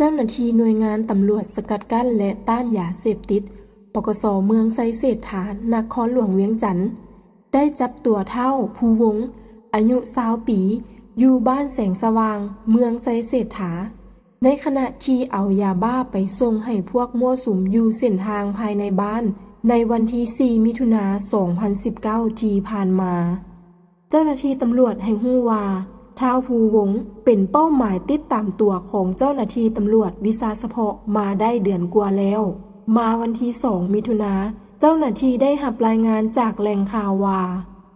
จ้าหน้าที่หน่วยงานตำรวจสกัดกั้นและต้านยาเสพติดปกส.เมืองไซเศรษฐานครหลวงเวียงจันทน์ได้จับตัวเฒ่าภูวงศ์อายุ20 ปีอยู่บ้านแสงสว่างเมืองไซเศรษฐาในขณะที่เอายาบ้าไปส่งให้พวกมั่วสุมอยู่เส้นทางภายในบ้านในวันที่4 มิถุนายน 2019 ที่ผ่านมาเจ้าหน้าที่ตำรวจให้รู้ว่าท้าวภูวงศ์เป็นเป้าหมายติดตามตัวของเจ้าหน้าที่ตำรวจวิสาเฉพาะมาได้เดือนกว่าแล้วมาวันที่2 มิถุนายนเจ้าหน้าที่ได้รับรายงานจากแหล่งข่าวว่า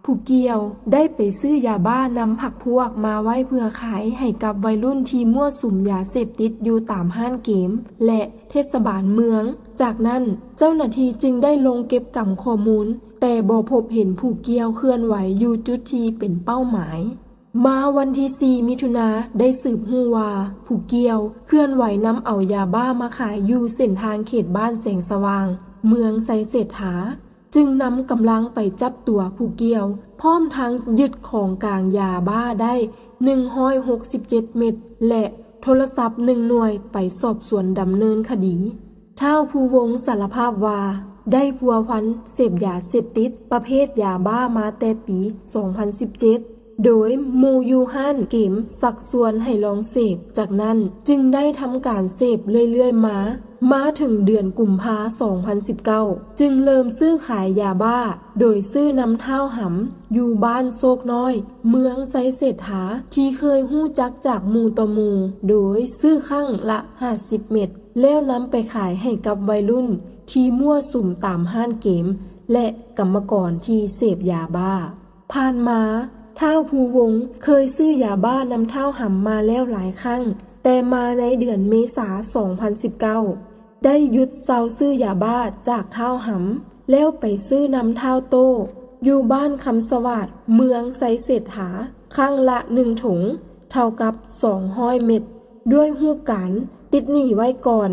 ผู้เกี่ยวได้ไปซื้อยาบ้านำผักพวกมาไว้เพื่อขายให้กับวัยรุ่นที่มั่วสุมยาเสพติดอยู่ตามห้างเกมและเทศบาลเมืองจากนั้นเจ้าหน้าที่จึงได้ลงเก็บกำข้อมูลแต่บ่พบเห็นผู้เกี่ยวเคลื่อนไหวอยู่จุดที่เป็นเป้าหมายมาวันที่4 มิถุนายนได้สืบรู้ว่าผู้เกี่ยวเคลื่อนไหวนำเอายาบ้ามาขายอยู่เส้นทางเขตบ้านแสงสว่างเมืองไซเศรษฐาจึงนำกำลังไปจับตัวผู้เกี่ยวพร้อมทั้งยึดของกลางยาบ้าได้167 เม็ดและโทรศัพท์1 หน่วยไปสอบสวนดำเนินคดีท้าวภูวงศ์สารภาพว่าได้พัวพันเสพยาเสพติดประเภทยาบ้ามาแต่ปี 2017 โดยหมู่ยูฮั่นเกมสักส่วนให้ลองเสพจากนั้นจึงได้ทำการเสพเรื่อยๆมาถึงเดือนกุมภาพันธ์ 2019 จึงเริ่มซื้อขายยาบ้าโดยซื้อนำเท้าหำอยู่บ้านโซกน้อยเมืองไซเศรษฐาที่เคยหู้จักจากหมู่ต่อหมู่โดยซื้อครั้งละ50 เม็ดแล้วนำไปขายให้กับวัยรุ่นที่มั่วสุมตามห้างเกมและกรรมกรที่เสพยาบ้าผ่านมาท้าวภูวงศ์เคยซื้อยาบ้านำเท้าหำมาแล้วหลายครั้งแต่มาในเดือนเมษายน 2019 ได้หยุดเซาซื้อยาบ้าจากเท้าหำแล้วไปซื้อนำเท้าโตอยู่บ้านคำสวัสดิ์เมืองไซเศรษฐาครั้งละ1 ถุงเท่ากับ200 เม็ดด้วยรูปการติดหนี้ไว้ก่อน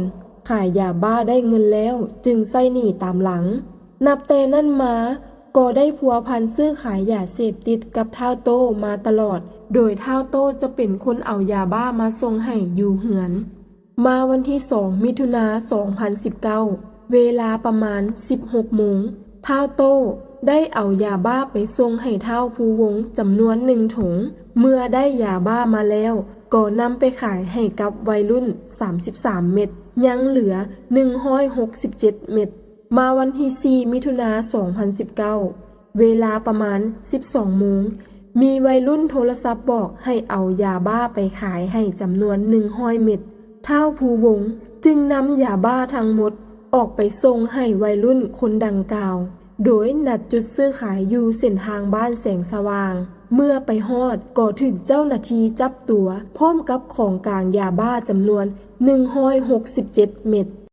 ขายยาบ้าได้เงินแล้วจึงใส่หนี้ตามหลังนับแต่นั้นมาก็ได้พัวพันซื้อขายยาเสพติดกับเท้าโตมาตลอดโดยเท้าโตจะเป็นคนเอายาบ้ามาส่งให้อยู่เหือนมาวันที่2 มิถุนายน 2019 เวลาประมาณ 16 โมงเท้าโตได้เอายาบ้าไปส่งให้เท้าภูวงศ์จำนวน1 ถุงเมื่อได้ยาบ้ามาแล้วก็นำไปขายให้กับวัยรุ่น33 เม็ดยังเหลือ167 เม็ดมาวันที่4 มิถุนายน 2019 เวลาประมาณ 12 โมงมีวัยรุ่นโทรศัพท์บอกให้เอายาบ้าไปขายให้จำนวน100 เม็ดท้าวภูวงศ์จึงนำยาบ้าทั้งหมดออกไปส่งให้วัยรุ่นคนดังกล่าวโดยนัดจุดซื้อขายอยู่เส้นทางบ้านแสงสว่างเมื่อไปฮอดก็ถึงเจ้าหน้าที่จับตัวพร้อมกับของกลางยาบ้าจำนวน167 เม็ด